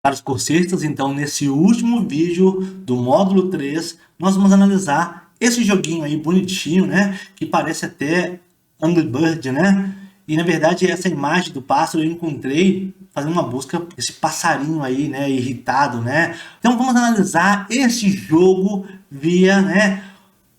Para os cursistas, então, nesse último vídeo do módulo 3, nós vamos analisar esse joguinho aí bonitinho, né? Que parece até Angry Bird, né? E, na verdade, essa imagem do pássaro eu encontrei fazendo uma busca, esse passarinho aí, né? Irritado, né? Então, vamos analisar esse jogo via, né?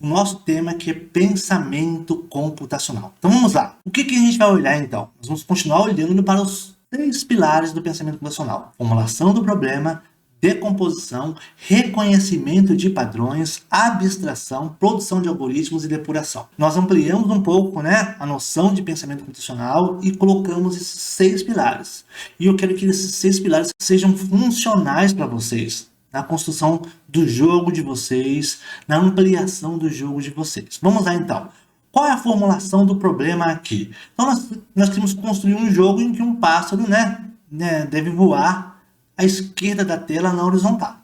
O nosso tema que é pensamento computacional. Então, vamos lá. O que a gente vai olhar, então? Nós vamos continuar olhando para os 3 pilares do pensamento computacional: formulação do problema, decomposição, reconhecimento de padrões, abstração, produção de algoritmos e depuração. Nós ampliamos um pouco, né, a noção de pensamento computacional e colocamos esses 6 pilares. E eu quero que esses 6 pilares sejam funcionais para vocês, na construção do jogo de vocês, na ampliação do jogo de vocês. Vamos lá, então. Qual é a formulação do problema aqui? Então, nós temos que construir um jogo em que um pássaro, né, deve voar à esquerda da tela na horizontal.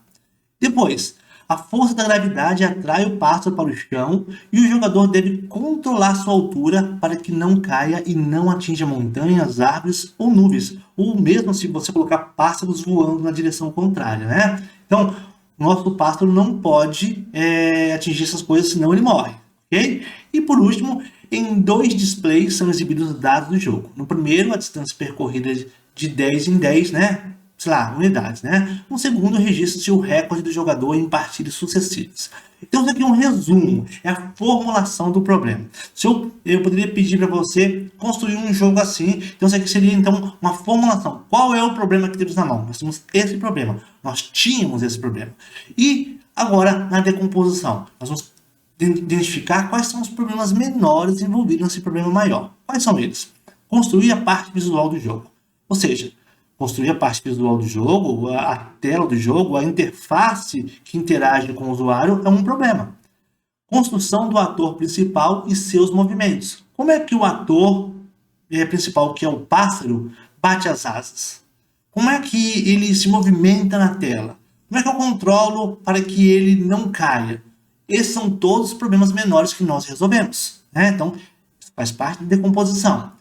Depois, a força da gravidade atrai o pássaro para o chão e o jogador deve controlar sua altura para que não caia e não atinja montanhas, árvores ou nuvens, ou mesmo se você colocar pássaros voando na direção contrária, né? Então, o nosso pássaro não pode atingir essas coisas, senão ele morre. Okay? E por último, em 2 displays são exibidos os dados do jogo. No primeiro, a distância percorrida de 10 em 10, né? Sei lá, unidades, né? No segundo, registra-se o recorde do jogador em partidas sucessivas. Então, isso aqui é um resumo, é a formulação do problema. Se eu poderia pedir para você construir um jogo assim, então isso aqui seria então uma formulação. Qual é o problema que temos na mão? Nós temos esse problema, nós tínhamos esse problema. E agora, na decomposição, nós vamos identificar quais são os problemas menores envolvidos nesse problema maior. Quais são eles? Construir a parte visual do jogo. Ou seja, construir a parte visual do jogo, a tela do jogo, a interface que interage com o usuário é um problema. Construção do ator principal e seus movimentos. Como é que o ator principal, que é o pássaro, bate as asas? Como é que ele se movimenta na tela? Como é que eu controlo para que ele não caia? Esses são todos os problemas menores que nós resolvemos, né? Então, faz parte da decomposição.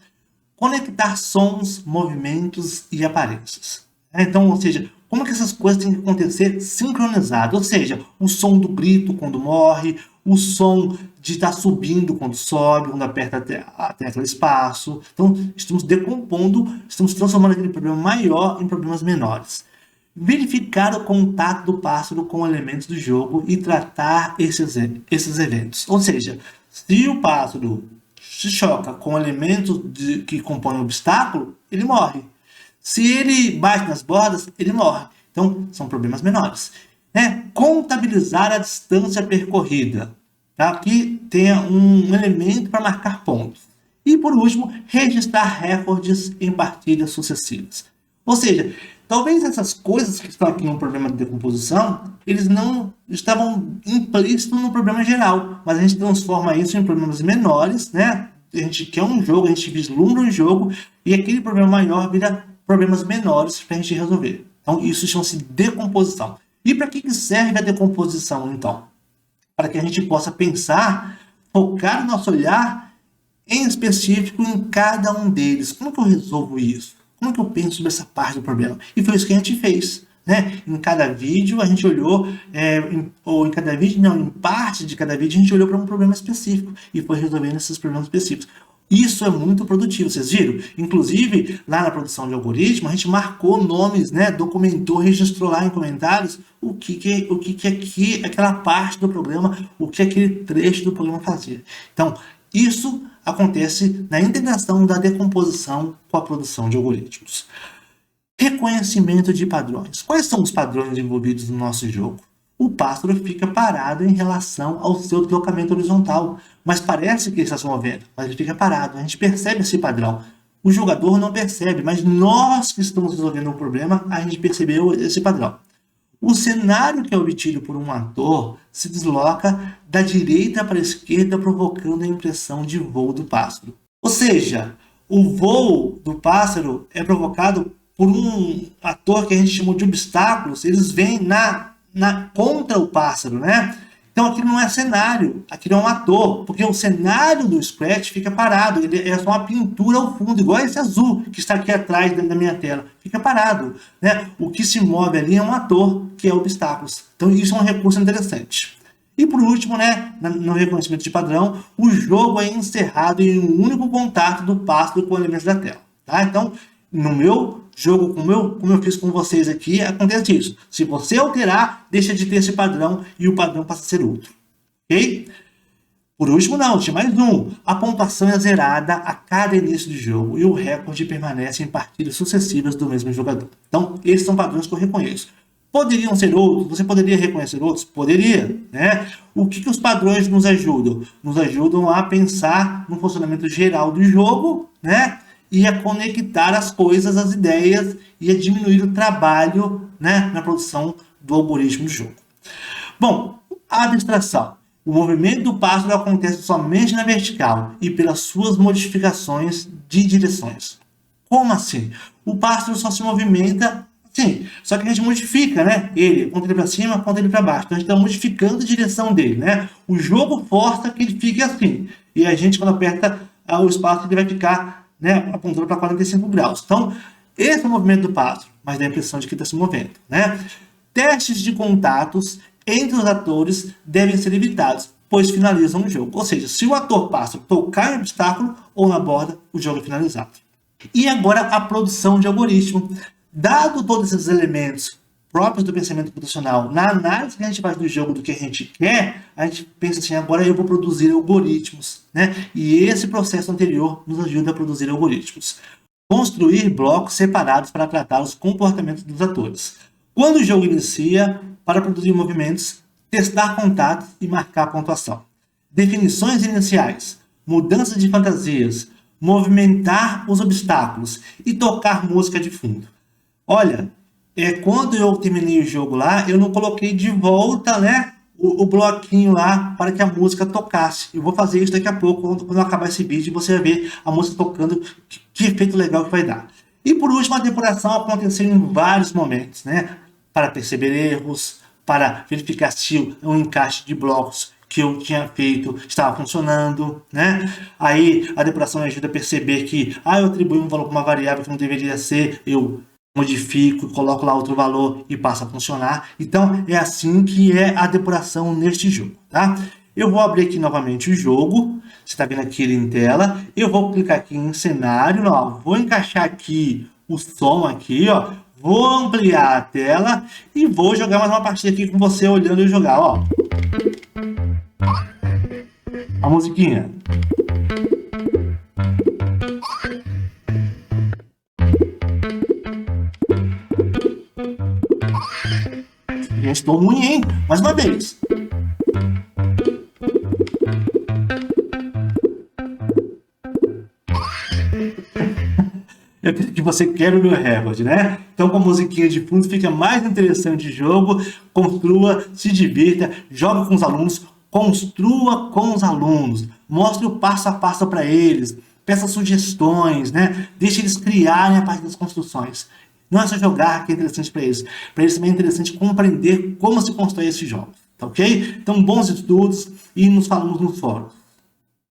Conectar sons, movimentos e aparências. Então, ou seja, como que essas coisas têm que acontecer sincronizadas? Ou seja, o som do grito quando morre, o som de estar subindo quando sobe, quando aperta até aquele espaço. Então, estamos decompondo, estamos transformando aquele problema maior em problemas menores. Verificar o contato do pássaro com elementos do jogo e tratar esses eventos. Ou seja, se o pássaro se choca com elementos que compõem o obstáculo, ele morre. Se ele bate nas bordas, ele morre. Então, são problemas menores. Contabilizar a distância percorrida. Tá? Aqui tem um elemento para marcar pontos. E, por último, registrar recordes em partidas sucessivas. Ou seja, talvez essas coisas que estão aqui no problema de decomposição, eles não estavam implícitos no problema geral, mas a gente transforma isso em problemas menores, né? A gente quer um jogo, a gente vislumbra um jogo, e aquele problema maior vira problemas menores para a gente resolver. Então, isso chama-se decomposição. E para que serve a decomposição, então? Para que a gente possa pensar, focar o nosso olhar em específico em cada um deles. Como que eu resolvo isso? Como que eu penso sobre essa parte do problema? E foi isso que a gente fez, né? Em cada vídeo a gente olhou, em parte de cada vídeo a gente olhou para um problema específico e foi resolvendo esses problemas específicos. Isso é muito produtivo, vocês viram? Inclusive, lá na produção de algoritmo, a gente marcou nomes, né? Documentou, registrou lá em comentários o que aquela parte do programa, o que aquele trecho do programa fazia. Então, isso acontece na integração da decomposição com a produção de algoritmos. Reconhecimento de padrões. Quais são os padrões envolvidos no nosso jogo? O pássaro fica parado em relação ao seu deslocamento horizontal, mas parece que ele está se movendo, mas ele fica parado. A gente percebe esse padrão. O jogador não percebe, mas nós que estamos resolvendo o problema, a gente percebeu esse padrão. O cenário que é obtido por um ator se desloca da direita para a esquerda, provocando a impressão de voo do pássaro. Ou seja, o voo do pássaro é provocado por um ator que a gente chamou de obstáculos. Eles vêm contra o pássaro, né? Então, Então aquilo não é cenário, aquilo é um ator, porque o cenário do Scratch fica parado, ele é só uma pintura ao fundo, igual esse azul que está aqui atrás da minha tela, fica parado, né? O que se move ali é um ator, que é obstáculos. Então isso é um recurso interessante. E por último, né, no reconhecimento de padrão, o jogo é encerrado em um único contato do pássaro com elementos da tela. Tá? Então, no meu jogo, como eu fiz com vocês aqui, acontece isso. Se você alterar, deixa de ter esse padrão e o padrão passa a ser outro. Ok? Por último, não, tinha mais um. A pontuação é zerada a cada início de jogo e o recorde permanece em partidas sucessivas do mesmo jogador. Então, esses são padrões que eu reconheço. Poderiam ser outros? Você poderia reconhecer outros? Poderia, né? O que os padrões nos ajudam? Nos ajudam a pensar no funcionamento geral do jogo, né? E a conectar as coisas, as ideias, e a diminuir o trabalho, né, na produção do algoritmo do jogo. Bom, a abstração. O movimento do pássaro acontece somente na vertical e pelas suas modificações de direções. Como assim? O pássaro só se movimenta sim, só que a gente modifica, né? Ele, ponta ele para cima, ponta ele para baixo. Então a gente está modificando a direção dele, né? O jogo força que ele fique assim. E a gente, quando aperta o espaço, ele vai ficar, né, apontando para 45 graus. Então, esse é o movimento do pássaro, mas dá a impressão de que está se movendo, né? Testes de contatos entre os atores devem ser evitados, pois finalizam o jogo. Ou seja, se o ator pássaro tocar em obstáculo ou na borda, o jogo é finalizado. E agora a produção de algoritmo. Dado todos esses elementos próprios do pensamento computacional, na análise que a gente faz do jogo do que a gente quer, a gente pensa assim, agora eu vou produzir algoritmos, né? E esse processo anterior nos ajuda a produzir algoritmos. Construir blocos separados para tratar os comportamentos dos atores. Quando o jogo inicia, para produzir movimentos, testar contatos e marcar pontuação. Definições iniciais, mudanças de fantasias, movimentar os obstáculos e tocar música de fundo. Olha, quando eu terminei o jogo lá, eu não coloquei de volta, né, o bloquinho lá para que a música tocasse. Eu vou fazer isso daqui a pouco, quando eu acabar esse vídeo, você vai ver a música tocando, que efeito legal que vai dar. E por último, a depuração aconteceu em vários momentos, né, para perceber erros, para verificar se o encaixe de blocos que eu tinha feito estava funcionando, né? Aí a depuração ajuda a perceber que eu atribuí um valor para uma variável que não deveria ser, eu modifico, coloco lá outro valor e passa a funcionar. Então é assim que é a depuração neste jogo, tá? Eu vou abrir aqui novamente o jogo, você está vendo aqui ele em tela, eu vou clicar aqui em cenário, ó, vou encaixar aqui o som aqui, ó, vou ampliar a tela e vou jogar mais uma partida aqui com você olhando eu jogar, ó. A musiquinha. Já estou ruim, hein? Mais uma vez. Eu acredito que você quer o meu recorde, né? Então, com a musiquinha de fundo, fica mais interessante o jogo. Construa, se divirta, joga com os alunos, construa com os alunos, mostre o passo a passo para eles, peça sugestões, né? Deixe eles criarem a partir das construções. Não é só jogar que é interessante para eles. Para eles também é interessante compreender como se constrói esses jogos, tá ok? Então, bons estudos e nos falamos nos fóruns.